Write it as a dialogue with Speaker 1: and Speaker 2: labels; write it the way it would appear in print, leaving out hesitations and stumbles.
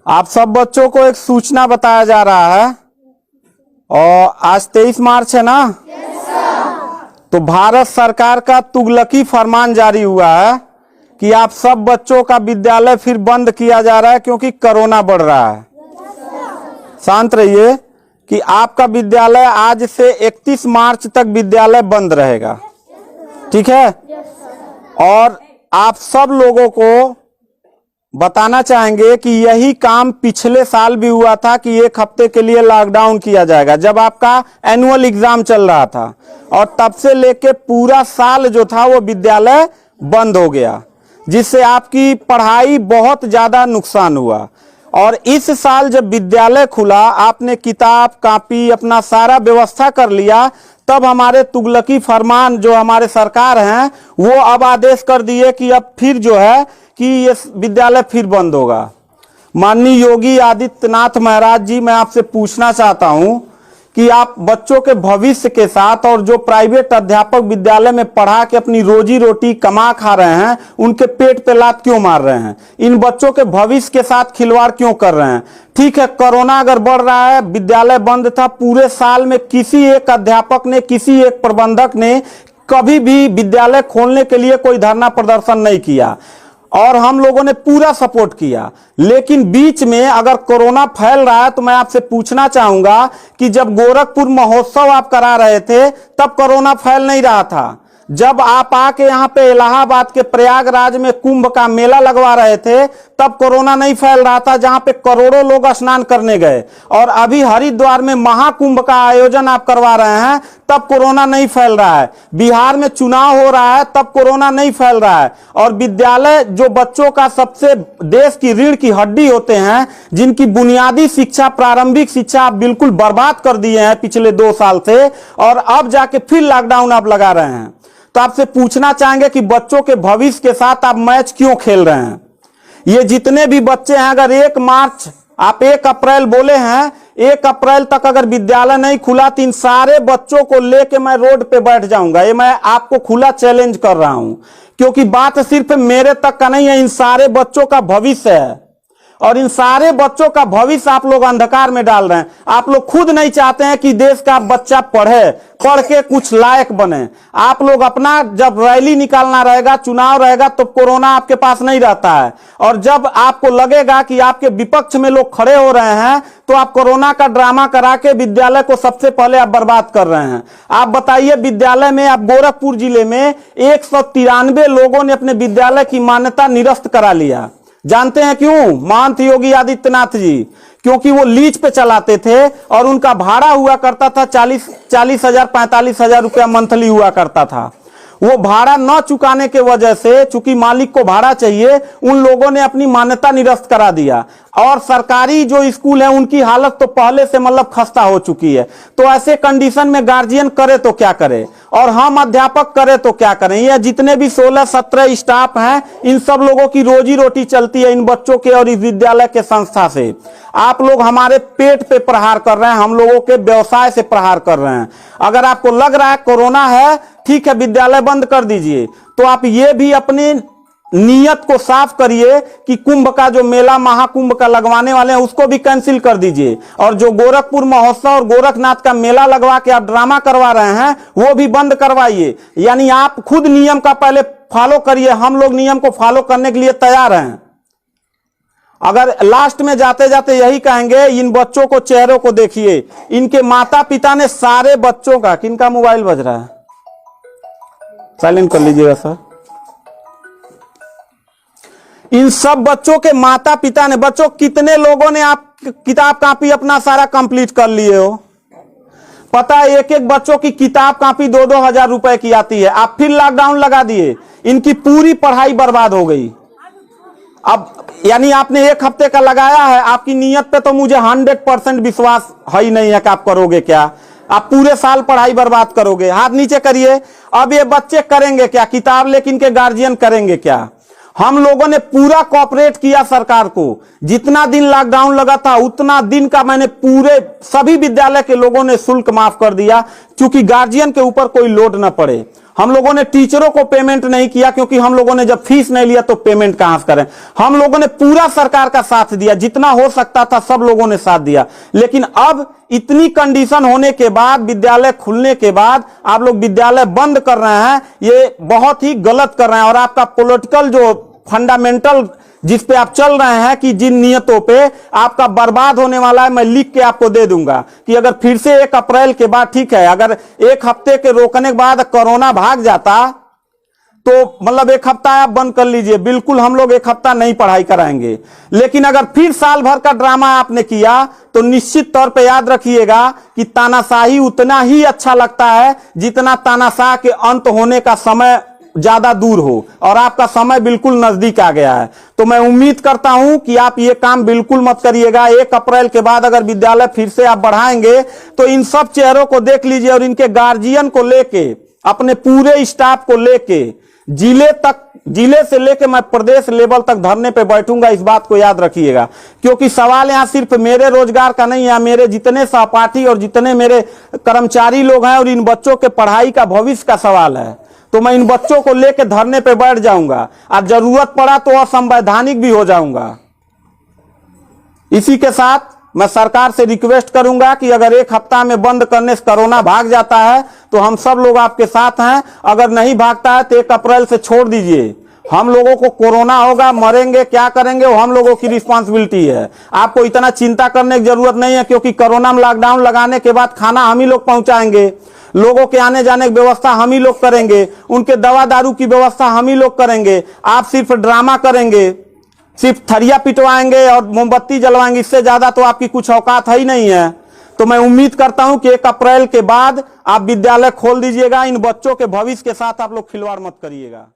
Speaker 1: आप सब बच्चों को एक सूचना बताया जा रहा है और आज 23 मार्च है ना। तो भारत सरकार का तुगलकी फरमान जारी हुआ है कि आप सब बच्चों का विद्यालय फिर बंद किया जा रहा है क्योंकि कोरोना बढ़ रहा है। शांत रहिए कि आपका विद्यालय आज से 31 मार्च तक विद्यालय बंद रहेगा, ठीक है। और आप सब लोगों को बताना चाहेंगे कि यही काम पिछले साल भी हुआ था कि एक हफ्ते के लिए लॉकडाउन किया जाएगा जब आपका एनुअल एग्जाम चल रहा था, और तब से लेके पूरा साल जो था वो विद्यालय बंद हो गया, जिससे आपकी पढ़ाई बहुत ज्यादा नुकसान हुआ। और इस साल जब विद्यालय खुला, आपने किताब कॉपी अपना सारा व्यवस्था कर लिया, तब हमारे तुगलकी फरमान जो हमारे सरकार हैं वो अब आदेश कर दिए कि अब फिर जो है कि ये विद्यालय फिर बंद होगा। माननीय योगी आदित्यनाथ महाराज जी, मैं आपसे पूछना चाहता हूं कि आप बच्चों के भविष्य के साथ और जो प्राइवेट अध्यापक विद्यालय में पढ़ा के अपनी रोजी रोटी कमा खा रहे हैं, उनके पेट पे लात क्यों मार रहे हैं? इन बच्चों के भविष्य के साथ खिलवाड़ क्यों कर रहे हैं? ठीक है, कोरोना अगर बढ़ रहा है, विद्यालय बंद था, पूरे साल में किसी एक अध्यापक ने, किसी एक प्रबंधक ने कभी भी विद्यालय खोलने के लिए कोई धरना प्रदर्शन नहीं किया और हम लोगों ने पूरा सपोर्ट किया। लेकिन बीच में अगर कोरोना फैल रहा है तो मैं आपसे पूछना चाहूंगा कि जब गोरखपुर महोत्सव आप करा रहे थे तब कोरोना फैल नहीं रहा था। जब आप आके यहाँ पे इलाहाबाद के प्रयागराज में कुंभ का मेला लगवा रहे थे तब कोरोना नहीं फैल रहा था, जहां पे करोड़ों लोग स्नान करने गए। और अभी हरिद्वार में महाकुंभ का आयोजन आप करवा रहे हैं तब कोरोना नहीं फैल रहा है। बिहार में चुनाव हो रहा है तब कोरोना नहीं फैल रहा है। और विद्यालय जो बच्चों का सबसे देश की रीढ़ की हड्डी होते हैं, जिनकी बुनियादी शिक्षा, प्रारंभिक शिक्षा आप बिल्कुल बर्बाद कर दिए हैं पिछले 2 साल से, और अब जाके फिर लॉकडाउन आप लगा रहे हैं। तो आपसे पूछना चाहेंगे कि बच्चों के भविष्य के साथ आप मैच क्यों खेल रहे हैं? ये जितने भी बच्चे हैं, अगर 1 मार्च आप 1 अप्रैल बोले हैं, 1 अप्रैल तक अगर विद्यालय नहीं खुला तो इन सारे बच्चों को लेके मैं रोड पे बैठ जाऊंगा। ये मैं आपको खुला चैलेंज कर रहा हूं, क्योंकि बात सिर्फ मेरे तक का नहीं है, इन सारे बच्चों का भविष्य है। और इन सारे बच्चों का भविष्य आप लोग अंधकार में डाल रहे हैं। आप लोग खुद नहीं चाहते हैं कि देश का बच्चा पढ़े, पढ़ के कुछ लायक बने। आप लोग अपना, जब रैली निकालना रहेगा, चुनाव रहेगा, तो कोरोना आपके पास नहीं रहता है। और जब आपको लगेगा कि आपके विपक्ष में लोग खड़े हो रहे हैं तो आप कोरोना का ड्रामा करा के विद्यालय को सबसे पहले आप बर्बाद कर रहे हैं। आप बताइए, विद्यालय में, आप गोरखपुर जिले में 193 लोगों ने अपने विद्यालय की मान्यता निरस्त करा लिया। जानते हैं क्यों? महंत योगी आदित्यनाथ जी, क्योंकि वो लीज पे चलाते थे और उनका भाड़ा हुआ करता था 40,000 45,000 रुपया मंथली हुआ करता था। वो भाड़ा न चुकाने के वजह से, चूंकि मालिक को भाड़ा चाहिए, उन लोगों ने अपनी मान्यता निरस्त करा दिया। और सरकारी जो स्कूल है उनकी हालत तो पहले से मतलब खस्ता हो चुकी है। तो ऐसे कंडीशन में गार्जियन करे तो क्या करे, और हम अध्यापक करे तो क्या करें? ये जितने भी 16-17 स्टाफ हैं, इन सब लोगों की रोजी रोटी चलती है इन बच्चों के और इस विद्यालय के संस्था से। आप लोग हमारे पेट पे प्रहार कर रहे हैं, हम लोगों के व्यवसाय से प्रहार कर रहे हैं। अगर आपको लग रहा है कोरोना है, ठीक है, विद्यालय बंद कर दीजिए, तो आप ये भी अपनी नियत को साफ करिए कि कुंभ का जो मेला, महाकुंभ का लगवाने वाले हैं, उसको भी कैंसिल कर दीजिए। और जो गोरखपुर महोत्सव और गोरखनाथ का मेला लगवा के आप ड्रामा करवा रहे हैं, वो भी बंद करवाइए। यानी आप खुद नियम का पहले फॉलो करिए, हम लोग नियम को फॉलो करने के लिए तैयार हैं। अगर लास्ट में जाते जाते यही कहेंगे, इन बच्चों को, चेहरों को देखिए, इनके माता पिता ने सारे बच्चों का, किनका मोबाइल बज रहा है, साइलेंट कर लीजिएगा सर। इन सब बच्चों के माता पिता ने, बच्चों कितने लोगों ने आप किताब कॉपी अपना सारा कंप्लीट कर लिए हो? पता है, एक एक बच्चों की किताब कॉपी 2-2 हजार रुपए की आती है। आप फिर लॉकडाउन लगा दिए, इनकी पूरी पढ़ाई बर्बाद हो गई। अब यानी आपने 1 हफ्ते का लगाया है, आपकी नीयत पे तो मुझे 100% विश्वास है ही नहीं है कि आप करोगे क्या। आप पूरे साल पढ़ाई बर्बाद करोगे। हाथ नीचे करिए। अब ये बच्चे करेंगे क्या? किताब लेकिन इनके गार्जियन करेंगे क्या? हम लोगों ने पूरा कोऑपरेट किया सरकार को। जितना दिन लॉकडाउन लगा था उतना दिन का मैंने पूरे सभी विद्यालय के लोगों ने शुल्क माफ कर दिया, क्योंकि गार्जियन के ऊपर कोई लोड ना पड़े। हम लोगों ने टीचरों को पेमेंट नहीं किया, क्योंकि हम लोगों ने जब फीस नहीं लिया तो पेमेंट कहां से करें। हम लोगों ने पूरा सरकार का साथ दिया, जितना हो सकता था सब लोगों ने साथ दिया। लेकिन अब इतनी कंडीशन होने के बाद, विद्यालय खुलने के बाद आप लोग विद्यालय बंद कर रहे हैं, ये बहुत ही गलत कर रहे हैं। और आपका पॉलिटिकल जो फंडामेंटल जिस पे आप चल रहे हैं कि जिन नियतों पे आपका बर्बाद होने वाला है, मैं लिख के आपको दे दूंगा कि अगर फिर से 1 अप्रैल के बाद, ठीक है, अगर 1 हफ्ते के रोकने के बाद कोरोना भाग जाता तो मतलब 1 हफ्ता आप बंद कर लीजिए, बिल्कुल हम लोग 1 हफ्ता नहीं पढ़ाई कराएंगे। लेकिन अगर फिर साल भर का ड्रामा आपने किया तो निश्चित तौर पे याद रखिएगा कि तानाशाही उतना ही अच्छा लगता है जितना तानाशाह के अंत होने का समय ज्यादा दूर हो, और आपका समय बिल्कुल नजदीक आ गया है। तो मैं उम्मीद करता हूं कि आप ये काम बिल्कुल मत करिएगा। 1 अप्रैल के बाद अगर विद्यालय फिर से आप बढ़ाएंगे तो इन सब चेहरों को देख लीजिए, और इनके गार्जियन को लेके, अपने पूरे स्टाफ को लेके, जिले से लेके मैं प्रदेश लेवल तक धरने पे बैठूंगा। इस बात को याद रखिएगा, क्योंकि सवाल यहां सिर्फ मेरे रोजगार का नहीं है, मेरे जितने सहपाठी और जितने मेरे कर्मचारी लोग हैं और इन बच्चों के पढ़ाई का भविष्य का सवाल है। तो मैं इन बच्चों को लेकर धरने पे बैठ जाऊंगा, और जरूरत पड़ा तो असंवैधानिक भी हो जाऊंगा। इसी के साथ मैं सरकार से रिक्वेस्ट करूंगा कि अगर 1 हफ्ता में बंद करने से कोरोना भाग जाता है तो हम सब लोग आपके साथ हैं। अगर नहीं भागता है तो 1 अप्रैल से छोड़ दीजिए। हम लोगों को कोरोना होगा, मरेंगे, क्या करेंगे वो हम लोगों की रिस्पांसिबिलिटी है। आपको इतना चिंता करने की जरूरत नहीं है, क्योंकि कोरोना में लॉकडाउन लगाने के बाद खाना हम ही लोग पहुंचाएंगे, लोगों के आने जाने की व्यवस्था हम ही लोग करेंगे, उनके दवा दारू की व्यवस्था हम ही लोग करेंगे। आप सिर्फ ड्रामा करेंगे, सिर्फ थरिया पिटवाएंगे और मोमबत्ती जलवाएंगे, इससे ज्यादा तो आपकी कुछ औकात है ही नहीं है। तो मैं उम्मीद करता हूं कि 1 अप्रैल के बाद आप विद्यालय खोल दीजिएगा। इन बच्चों के भविष्य के साथ आप लोग खिलवाड़ मत करिएगा।